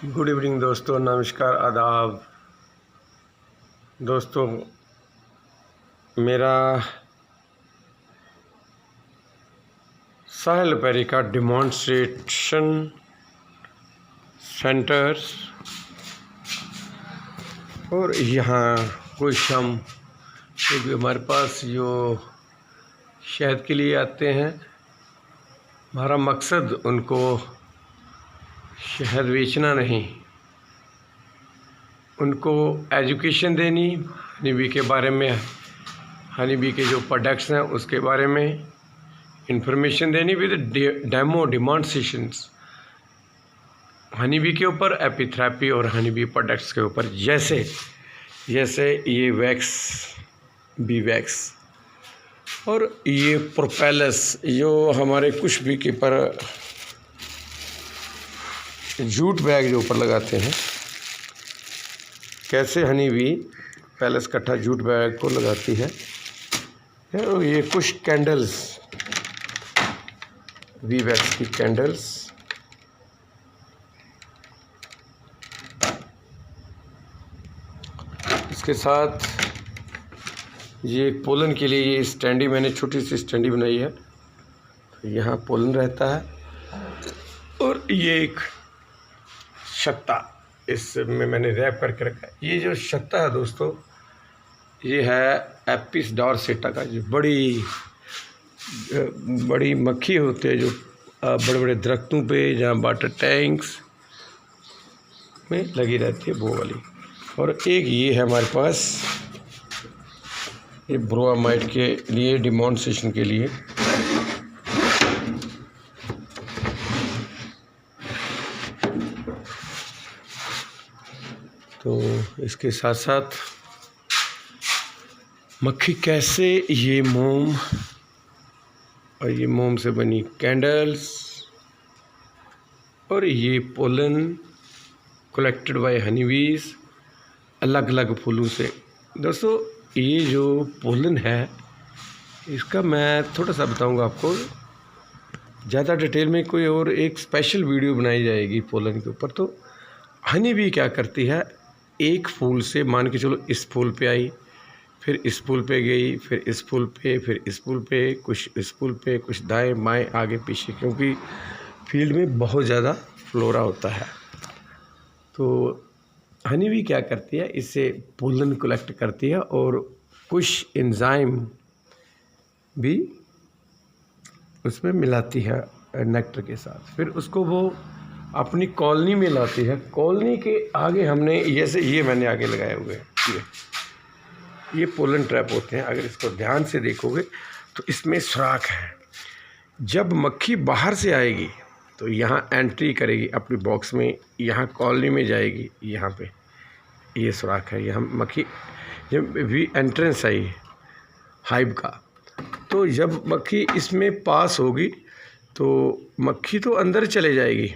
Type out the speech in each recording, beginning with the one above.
Good evening दोस्तों, नमस्कार, आदाब। दोस्तों, मेरा साहिल पेरी का डिमॉन्स्ट्रेशन सेंटर्स और यहाँ कुछ हम क्योंकि हमारे पास जो शहद के लिए आते हैं, हमारा मकसद उनको शहद बेचना नहीं, उनको एजुकेशन देनी हनी बी के बारे में, हनी बी के जो प्रोडक्ट्स हैं उसके बारे में इंफॉर्मेशन देनी with demo demonstrations honey bee के ऊपर, एपीथेरेपी और हनी बी प्रोडक्ट्स के ऊपर। जैसे ये वैक्स, बी वैक्स और ये प्रोपेलस जो हमारे कुछ भी के पर जूट बैग जो ऊपर लगाते हैं, कैसे हनी बी पैलेस कट्ठा जूट बैग को लगाती है। और ये कुछ कैंडल्स, वी वैक्स की कैंडल्स, इसके साथ ये पोलन के लिए ये स्टैंडी, मैंने छोटी सी स्टैंडी बनाई है, तो यहाँ पोलन रहता है। और ये एक छत्ता, इसमें मैंने रैप करके रखा है। ये जो छत्ता है दोस्तों, ये है एपिस डॉर्सेटा का, जो बड़ी मक्खी होती है जो बड़े बड़े दरख्तों पे, जहाँ वाटर टैंक्स में लगी रहती है, वो वाली। और एक ये है हमारे पास, ये ब्रोमाइड के लिए, डिमॉन्स्ट्रेशन के लिए। तो इसके साथ साथ मक्खी कैसे, ये मोम और ये मोम से बनी कैंडल्स और ये पोलन कलेक्टेड बाय हनी बीज अलग अलग फूलों से। दोस्तों, ये जो पोलन है इसका मैं थोड़ा सा बताऊंगा आपको, ज़्यादा डिटेल में कोई और एक स्पेशल वीडियो बनाई जाएगी पोलन के ऊपर। तो हनी बी क्या करती है, एक फूल से मान के चलो इस फूल पे आई, फिर इस फूल पे गई, फिर इस फूल पे, फिर इस फूल पे, कुछ इस फूल पे, कुछ दाएं बाएं आगे पीछे, क्योंकि फील्ड में बहुत ज़्यादा फ्लोरा होता है। तो हनी बी क्या करती है, इससे पोलन कलेक्ट करती है और कुछ एंजाइम भी उसमें मिलाती है नेक्टर के साथ, फिर उसको वो अपनी कॉलोनी में लाती है। कॉलोनी के आगे हमने, जैसे ये मैंने आगे लगाए हुए हैं, ये पोलन ट्रैप होते हैं। अगर इसको ध्यान से देखोगे तो इसमें सुराख है। जब मक्खी बाहर से आएगी तो यहाँ एंट्री करेगी अपनी बॉक्स में, यहाँ कॉलोनी में जाएगी, यहाँ पे ये सुराख है। यहाँ मक्खी जब भी एंट्रेंस आई हाइव का, तो जब मक्खी इसमें पास होगी तो मक्खी तो अंदर चले जाएगी,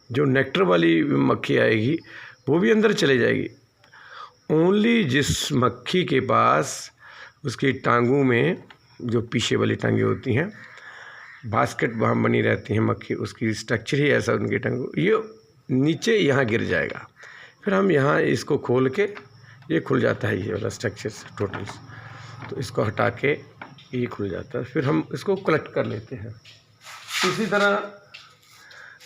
जो नेक्टर वाली मक्खी आएगी वो भी अंदर चले जाएगी। ओनली जिस मक्खी के पास उसकी टांगों में, जो पीछे वाली टांगें होती हैं, बास्केट वहाँ बनी रहती हैं मक्खी, उसकी स्ट्रक्चर ही ऐसा, उनकी टांगों, ये नीचे यहाँ गिर जाएगा। फिर हम यहाँ इसको खोल के, ये खुल जाता है, ये वाला स्ट्रक्चर टोटल, तो इसको हटा के ये खुल जाता है। फिर हम इसको कलेक्ट कर लेते हैं। इसी तरह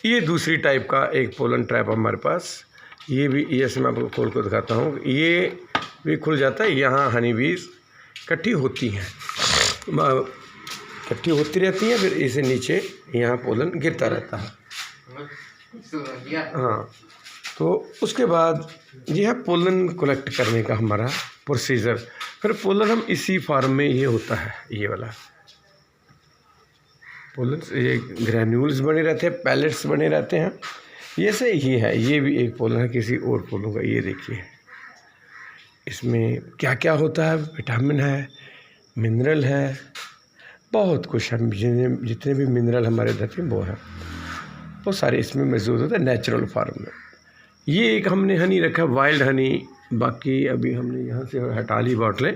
ये दूसरी टाइप का एक पोलन ट्रैप हमारे पास, ये भी, जैसे मैं आपको खोल कर दिखाता हूँ, ये भी खुल जाता है। यहाँ हनी बीज इकट्ठी होती हैं, इकट्ठी होती रहती हैं, फिर इसे नीचे यहाँ पोलन गिरता रहता है। हाँ, तो उसके बाद ये है पोलन कलेक्ट करने का हमारा प्रोसीजर। फिर पोलन हम इसी फार्म में, ये होता है, ये वाला पोलन, ये ग्रैन्यूल्स बने रहते हैं, पैलेट्स बने रहते हैं। जैसे ये है, ये भी एक पोलन है किसी और पोलन का। ये देखिए इसमें क्या क्या होता है, विटामिन है, मिनरल है, बहुत कुछ है। जितने भी मिनरल हमारे धरती में वो है, वो सारे इसमें मौजूद होते हैं नेचुरल फार्म में। ये एक हमने हनी रखा, वाइल्ड हनी, बाकी अभी हमने यहाँ से हटा ली बॉटलें,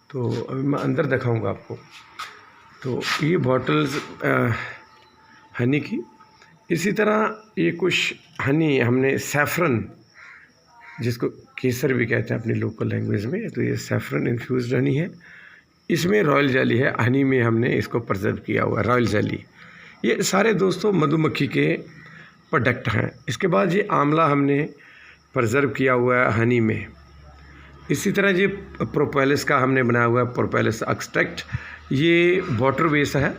तो अभी मैं अंदर दिखाऊंगा आपको। तो ये बॉटल्स हनी की, इसी तरह ये कुछ हनी हमने सैफरन, जिसको केसर भी कहते हैं अपनी लोकल लैंग्वेज में, तो ये सैफरन इन्फ्यूज़्ड हनी है। इसमें रॉयल जेली है, हनी में हमने इसको प्रिजर्व किया हुआ है, रॉयल जेली। ये सारे दोस्तों मधुमक्खी के प्रोडक्ट हैं। इसके बाद ये आंवला हमने प्रिजर्व किया हुआ है हनी में। इसी तरह ये प्रोपेलिस का हमने बनाया हुआ है, प्रोपेलिस एक्सट्रैक्ट, ये वाटर बेस है।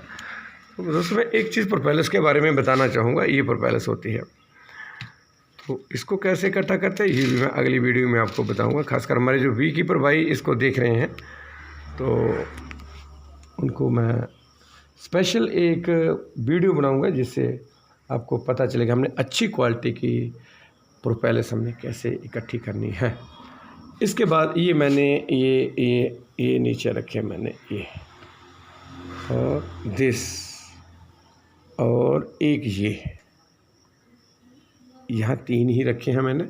तो दोस्तों मैं एक चीज़ प्रोपेलिस के बारे में बताना चाहूँगा, ये प्रोपेलिस होती है। तो इसको कैसे इकट्ठा करते हैं ये भी मैं अगली वीडियो में आपको बताऊँगा। खासकर हमारे जो वी कीपर भाई इसको देख रहे हैं तो उनको मैं स्पेशल एक वीडियो बनाऊँगा जिससे आपको पता चलेगा हमने अच्छी क्वालिटी की प्रोपेलिस हमने कैसे इकट्ठी करनी है। इसके बाद ये मैंने ये नीचे रखे मैंने ये और दिस और एक ये यहाँ 3 ही रखे हैं मैंने।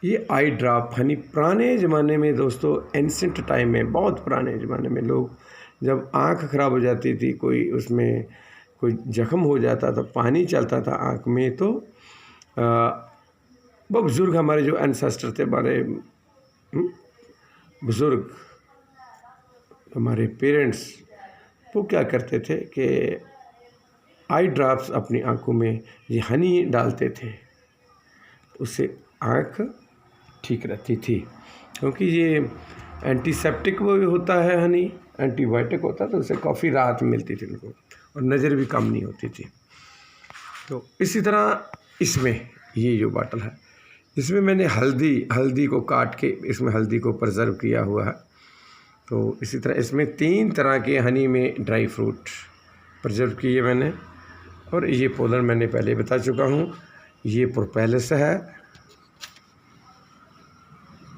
ये आई ड्रॉप हनी, पुराने ज़माने में दोस्तों, एंसेंट टाइम में, बहुत पुराने ज़माने में लोग जब आँख ख़राब हो जाती थी, कोई उसमें कोई जख्म हो जाता था, पानी चलता था आँख में, तो वो बुज़ुर्ग हमारे जो एंसेस्टर थे, हमारे बुज़ुर्ग, हमारे पेरेंट्स, वो क्या करते थे कि आई ड्रॉप्स अपनी आँखों में ये हनी डालते थे, उससे आँख ठीक रहती थी। क्योंकि ये एंटीसेप्टिक वो होता है हनी, एंटीबायोटिक होता है, तो उससे काफ़ी राहत मिलती थी उनको और नज़र भी कम नहीं होती थी। तो इसी तरह इसमें ये जो बॉटल है, इसमें मैंने हल्दी को काट के इसमें हल्दी को प्रिजर्व किया हुआ है। तो इसी तरह इसमें 3 तरह के हनी में ड्राई फ्रूट प्रिजर्व किए मैंने। और ये पोलन मैंने पहले बता चुका हूँ, ये प्रोपेलिस है,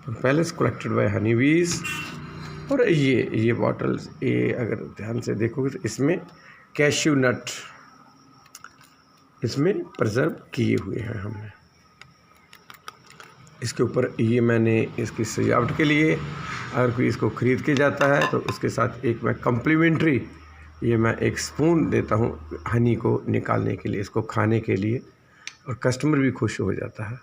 प्रोपेलिस कलेक्टेड बाय हनी बीज। और ये बॉटल्स, ये अगर ध्यान से देखोगे तो इसमें कैश्यू नट इसमें प्रिजर्व किए हुए हैं हमने। इसके ऊपर ये मैंने इसकी सजावट के लिए, अगर कोई इसको ख़रीद के जाता है तो उसके साथ एक मैं कम्प्लीमेंट्री ये मैं एक स्पून देता हूँ हनी को निकालने के लिए, इसको खाने के लिए, और कस्टमर भी खुश हो जाता है।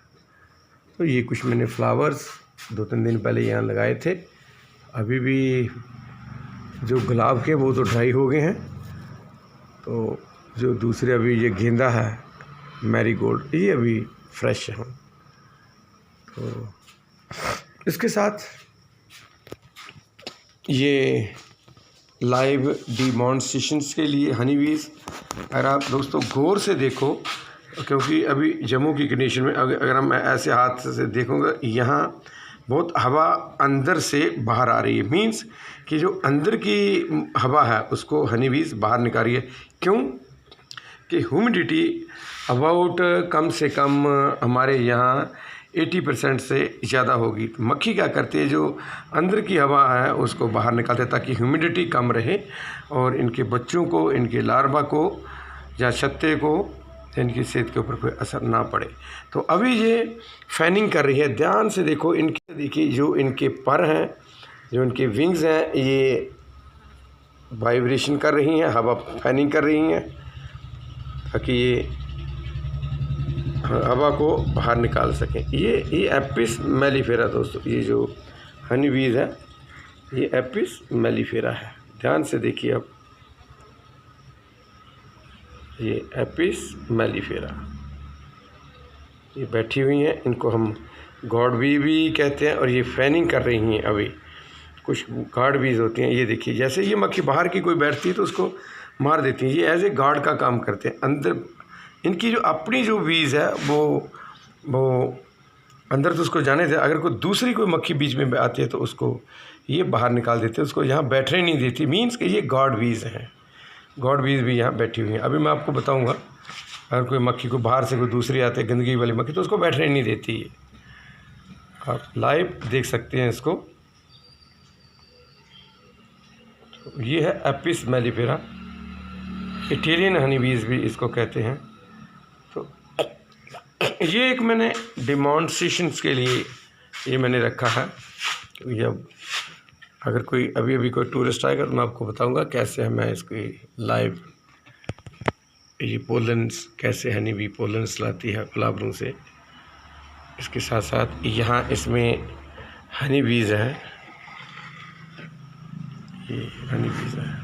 तो ये कुछ मैंने फ्लावर्स 2-3 दिन पहले यहाँ लगाए थे, अभी भी जो गुलाब के वो तो ड्राई हो गए हैं, तो जो दूसरे अभी ये गेंदा है मैरीगोल्ड, ये अभी फ्रेश है। तो इसके साथ ये लाइव डिमॉन्स्ट्रेशंस के लिए हनी बीज, अगर आप दोस्तों गौर से देखो, क्योंकि अभी जम्मू की कंडीशन में अगर हम ऐसे हाथ से देखूँगा, यहाँ बहुत हवा अंदर से बाहर आ रही है, मींस कि जो अंदर की हवा है उसको हनी बीज बाहर निकाल रही है। क्यों कि ह्यूमिडिटी अबाउट कम से कम हमारे यहाँ 80% से ज़्यादा होगी। तो मक्खी क्या करती है, जो अंदर की हवा है उसको बाहर निकालते हैं ताकि ह्यूमिडिटी कम रहे और इनके बच्चों को, इनके लार्वा को या छत्ते को, इनकी सेहत के ऊपर कोई असर ना पड़े। तो अभी ये फैनिंग कर रही है, ध्यान से देखो, इनके देखिए जो इनके पर हैं, जो इनके विंग्स हैं, ये वाइब्रेशन कर रही हैं, हवा फैनिंग कर रही हैं ताकि ये हवा को बाहर निकाल सकें। ये एपिस मेलिफेरा दोस्तों, ये जो हनी बीज है ये एपिस मेलिफेरा है। ध्यान से देखिए आप, ये एपिस मेलिफेरा, ये बैठी हुई हैं, इनको हम गॉड बी भी कहते हैं। और ये फैनिंग कर रही हैं। अभी कुछ गार्ड बीज होती हैं, ये देखिए, जैसे ये मक्खी बाहर की कोई बैठती है तो उसको मार देती हैं, ये एज ए गार्ड का काम करते हैं। अंदर इनकी जो अपनी जो बीज है वो अंदर तो उसको जाने दे, अगर कोई दूसरी कोई मक्खी बीच में आती है तो उसको ये बाहर निकाल देते हैं, उसको यहाँ बैठने नहीं देती, मीन्स कि ये गॉड बीज हैं। गॉड बीज भी यहाँ बैठी हुई हैं। अभी मैं आपको बताऊँगा, अगर कोई मक्खी को बाहर से कोई दूसरी आती है गंदगी वाली मक्खी तो उसको बैठने नहीं देती है। आप लाइव देख सकते हैं इसको। तो ये है एपिस मेलिफेरा, इटालियन हनी बीज भी इसको कहते हैं। तो ये एक मैंने डिमॉन्स्ट्रेशंस के लिए ये मैंने रखा है। ये अगर कोई अभी कोई टूरिस्ट आएगा तो मैं आपको बताऊंगा कैसे मैं इसकी लाइव ये पोलन्स कैसे हनी बी पोलन्स लाती है फ्लावरों से। इसके साथ साथ यहाँ इसमें हनी बीज है, ये हनी बीज है।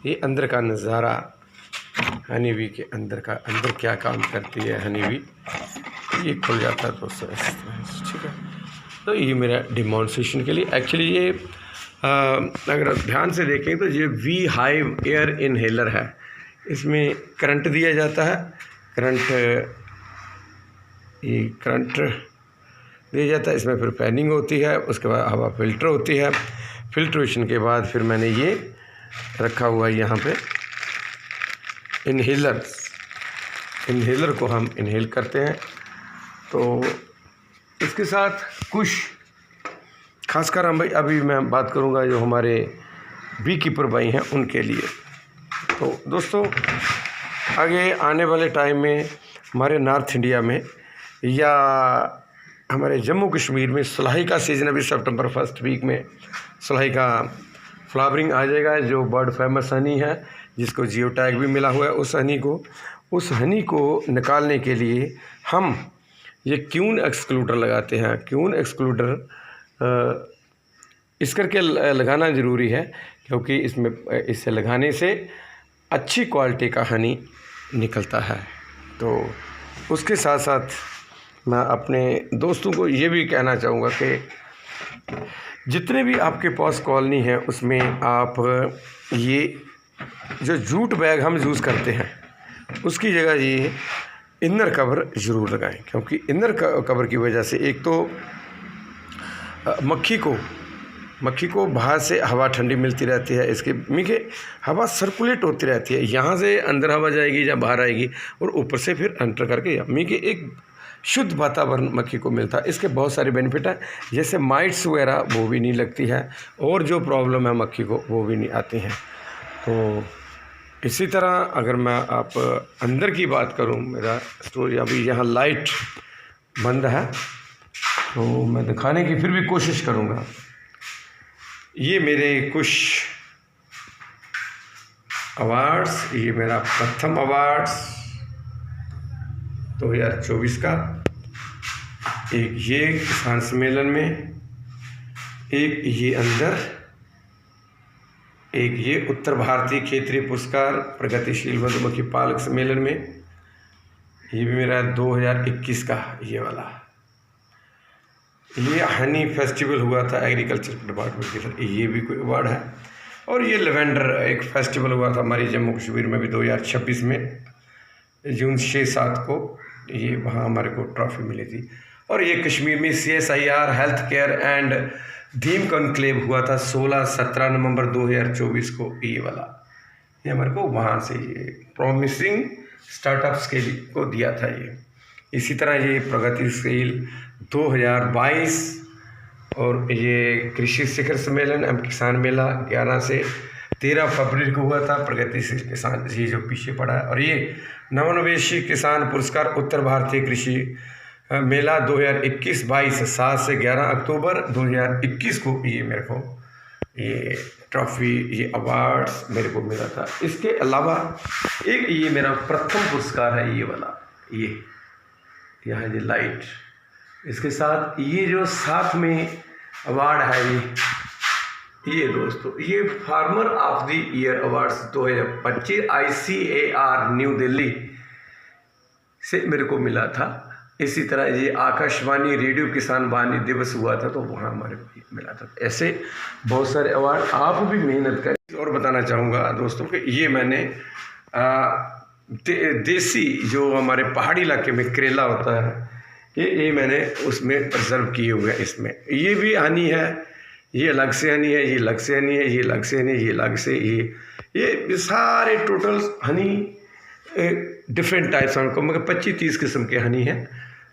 ये अंदर का नज़ारा हनी बी के अंदर का, अंदर क्या काम करती है हनी बी, ये खुल जाता है दोस्तों, ठीक है। तो ये मेरा डिमॉन्स्ट्रेशन के लिए एक्चुअली ये अगर ध्यान से देखें तो ये वी हाइव एयर इनहेलर है। इसमें करंट दिया जाता है, ये करंट दिया जाता है, इसमें फिर फैनिंग होती है, उसके बाद हवा फिल्टर होती है। फिल्ट्रेशन के बाद फिर मैंने ये रखा हुआ है यहाँ पे इनहेलर को हम इनहेल करते हैं। तो इसके साथ कुछ खासकर हम भाई अभी मैं बात करूँगा जो हमारे बी कीपर भाई हैं उनके लिए। तो दोस्तों आगे आने वाले टाइम में हमारे नॉर्थ इंडिया में या हमारे जम्मू कश्मीर में सुलही का सीज़न, अभी सितंबर फर्स्ट वीक में सुलही का फ्लावरिंग आ जाएगा, जो बर्ड फेमस हनी है जिसको जियो टैग भी मिला हुआ है। उस हनी को निकालने के लिए हम ये क्यून एक्सक्लूडर लगाते हैं। क्यून एक्सक्लूडर इस करके लगाना ज़रूरी है क्योंकि इससे लगाने से अच्छी क्वालिटी का हनी निकलता है। तो उसके साथ साथ मैं अपने दोस्तों को ये भी कहना चाहूँगा कि जितने भी आपके पास कॉलोनी है उसमें आप ये जो जूट बैग हम यूज़ करते हैं उसकी जगह ये इनर कवर ज़रूर लगाएं, क्योंकि इनर कवर की वजह से एक तो मक्खी को बाहर से हवा ठंडी मिलती रहती है, इसके मीके हवा सर्कुलेट होती रहती है, यहाँ से अंदर हवा जाएगी या बाहर आएगी और ऊपर से फिर एंटर करके मीके एक शुद्ध वातावरण मक्खी को मिलता है। इसके बहुत सारे बेनिफिट हैं, जैसे माइट्स वगैरह वो भी नहीं लगती है और जो प्रॉब्लम है मक्खी को वो भी नहीं आती हैं। तो इसी तरह अगर मैं आप अंदर की बात करूं, मेरा स्टोर अभी यहाँ लाइट बंद है तो मैं दिखाने की फिर भी कोशिश करूँगा। ये मेरे कुछ अवार्ड्स, ये मेरा प्रथम अवार्ड्स 2024 का, एक ये किसान सम्मेलन में, एक ये अंदर, एक ये उत्तर भारतीय क्षेत्रीय पुरस्कार प्रगतिशील मधुमक्खी पालक सम्मेलन में, ये भी मेरा 2021 का ये वाला। ये हनी फेस्टिवल हुआ था एग्रीकल्चर डिपार्टमेंट की तरफ, ये भी कोई अवार्ड है। और ये लेवेंडर एक फेस्टिवल हुआ था हमारी जम्मू कश्मीर में भी 2026 में, जून 6-7 को, ये वहाँ हमारे को ट्रॉफी मिली थी। और ये कश्मीर में CSIR health care and theme conclave हुआ था 16-17 नवंबर 2024 को, ये वाला, ये हमारे को वहाँ से ये प्रॉमिसिंग स्टार्टअप्स के लिए को दिया था ये। इसी तरह ये प्रगतिशील 2022 और ये कृषि शिखर सम्मेलन एवं किसान मेला 11 से 13 फरवरी को हुआ था, प्रगतिशील किसान ये जो पीछे पड़ा है। और ये नवोन्मेषी किसान पुरस्कार उत्तर भारतीय कृषि मेला 2021-22 7 से 11 अक्टूबर 2021 को ये मेरे को ये ट्रॉफी, ये अवार्ड्स मेरे को मिला था। इसके अलावा एक ये मेरा प्रथम पुरस्कार है, ये वाला, ये यहाँ ये लाइट, इसके साथ ये जो साथ में अवार्ड है ये दोस्तों, ये farmer of the year awards 2025 ICAR new Delhi से मेरे को मिला था। इसी तरह ये आकाशवाणी रेडियो किसान वाणी दिवस हुआ था तो वहाँ हमारे को मिला था। ऐसे बहुत सारे अवार्ड, आप भी मेहनत करें। और बताना चाहूँगा दोस्तों कि ये मैंने देसी जो हमारे पहाड़ी इलाके में करेला होता है, ये मैंने उसमें प्रिजर्व किए हुए हैं। इसमें ये भी हनी है, ये अलग से हनी है, ये अलग से हनी है, ये अलग से हनी, ये अलग से, ये सारे टोटल हनी डिफरेंट टाइप्स हैं, मगर 25-30 किस्म के हनी हैं।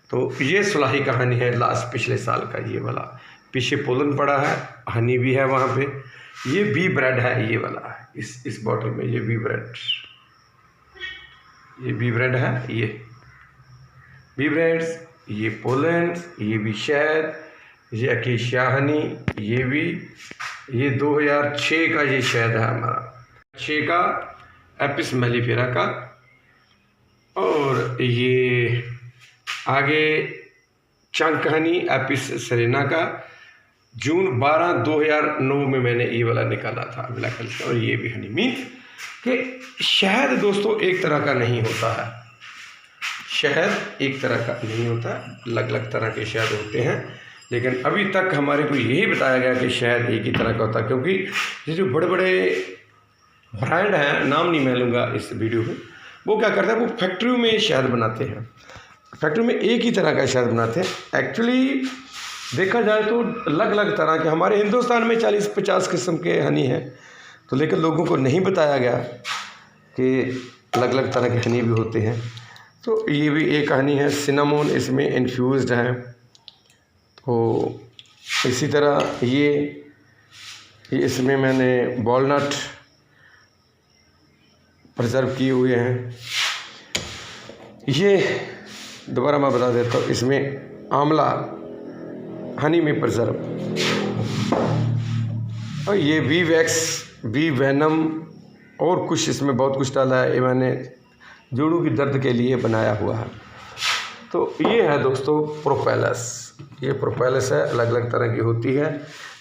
तो ये सुलही का हनी है लास्ट पिछले साल का, ये वाला पीछे पोलन पड़ा है, हनी भी है वहाँ पे। ये बी ब्रेड है, ये वाला इस बॉटल में, ये बी ब्रेड, ये बी ब्रेड है, ये बी ब्रेड्स, ये पोलन, ये भी शहद, ये अकेशिया हनी, ये भी ये 2006 का ये शहद है हमारा, 6 का एपिस मेलिफेरा का। और ये आगे चंक हनी एपिस सेरेना का, जून 12 2009 में मैंने ये वाला निकाला था ब्लैक कलर का। और ये भी हनी मीन्स कि शहद दोस्तों एक तरह का नहीं होता है, शहद एक तरह का नहीं होता, अलग अलग तरह के शहद होते हैं। लेकिन अभी तक हमारे को यही बताया गया कि शहद एक ही तरह का होता है, क्योंकि ये जो बड़े बड़े ब्रांड हैं, नाम नहीं मैं लूँगा इस वीडियो में, वो क्या करते हैं, वो फैक्ट्रियों में शहद बनाते हैं, फैक्ट्री में एक ही तरह का शहद बनाते हैं। एक्चुअली देखा जाए तो अलग अलग तरह के, हमारे हिंदुस्तान में 40-50 किस्म के हनी हैं, तो लेकिन लोगों को नहीं बताया गया कि अलग अलग तरह के हनी भी होते हैं। तो ये भी एक हनी है, सिनामोन इसमें इन्फ्यूज़्ड है। तो इसी तरह ये इसमें मैंने वॉलनट प्रिजर्व किए हुए हैं। ये दोबारा मैं बता देता हूँ, इसमें आंवला हनी में प्रिजर्व, और ये वी वैक्स, वी वेनम और कुछ इसमें बहुत कुछ डाला है, ये मैंने जोड़ों की दर्द के लिए बनाया हुआ है। तो ये है दोस्तों प्रोपेलस, ये प्रोपेलस है, अलग अलग तरह की होती है,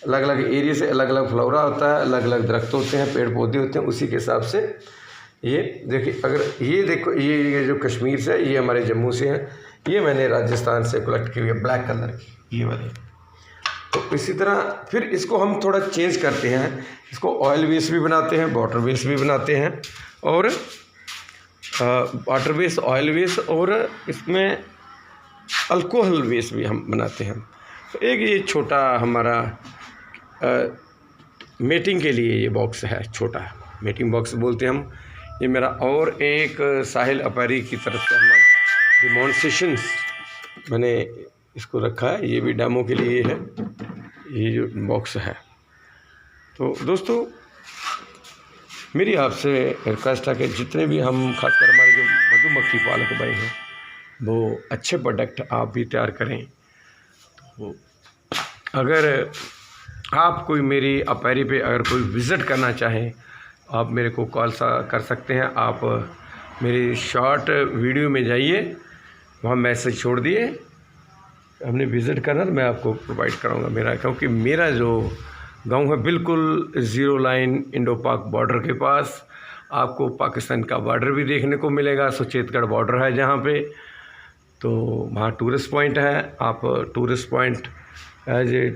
अलग अलग एरिया से अलग अलग फ्लावरा होता है, अलग अलग दरख्त होते हैं, पेड़ पौधे होते हैं, उसी के हिसाब से ये देखिए। अगर ये देखो, ये जो कश्मीर से, ये हमारे जम्मू से है, ये मैंने राजस्थान से कलेक्ट की हुई है ब्लैक कलर की, ये वाली। तो इसी तरह फिर इसको हम थोड़ा चेंज करते हैं, इसको ऑयल बेस भी बनाते हैं, वाटर बेस भी बनाते हैं, और वाटर बेस, ऑयल बेस, और इसमें अल्कोहल बेस भी हम बनाते हैं। तो एक ये छोटा हमारा मेटिंग के लिए ये बॉक्स है, छोटा मेटिंग बॉक्स बोलते हैं हम, ये मेरा। और एक साहिल अपारी की तरफ से हम डिमॉन्स्ट्रेशंस मैंने इसको रखा है, ये भी डेमो के लिए है, ये जो बॉक्स है। तो दोस्तों मेरी आपसे रिक्वेस्ट है कि जितने भी हम, खासकर हमारे जो मधुमक्खी पालक भाई हैं, वो अच्छे प्रोडक्ट आप भी तैयार करें। तो अगर आप कोई मेरी अपारी पे अगर कोई विज़िट करना चाहें, आप मेरे को कॉल कर सकते हैं। आप मेरी शॉर्ट वीडियो में जाइए, वहाँ मैसेज छोड़ दिए, हमने विज़िट करना, तो मैं आपको प्रोवाइड कराऊंगा मेरा, क्योंकि मेरा जो गांव है बिल्कुल 0 लाइन इंडो पाक बॉर्डर के पास, आपको पाकिस्तान का बॉर्डर भी देखने को मिलेगा, सुचेतगढ़ बॉर्डर है जहाँ पे, तो वहाँ टूरिस्ट पॉइंट है। आप tourist point as a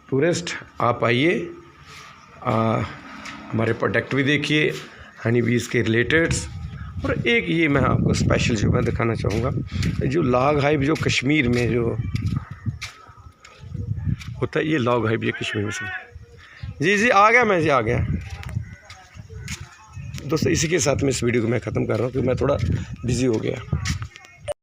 tourist आप आइए, हमारे प्रोडक्ट भी देखिए हनी बीज के रिलेटेड्स। और एक ये मैं आपको स्पेशल जो मैं दिखाना चाहूँगा, जो लॉग हाइव जो कश्मीर में जो होता है, ये लॉग हाइव ये कश्मीर में से, जी आ गया, मैं जी आ गया दोस्तों। इसी के साथ मैं इस वीडियो को मैं ख़त्म कर रहा हूँ, क्योंकि मैं थोड़ा बिज़ी हो गया।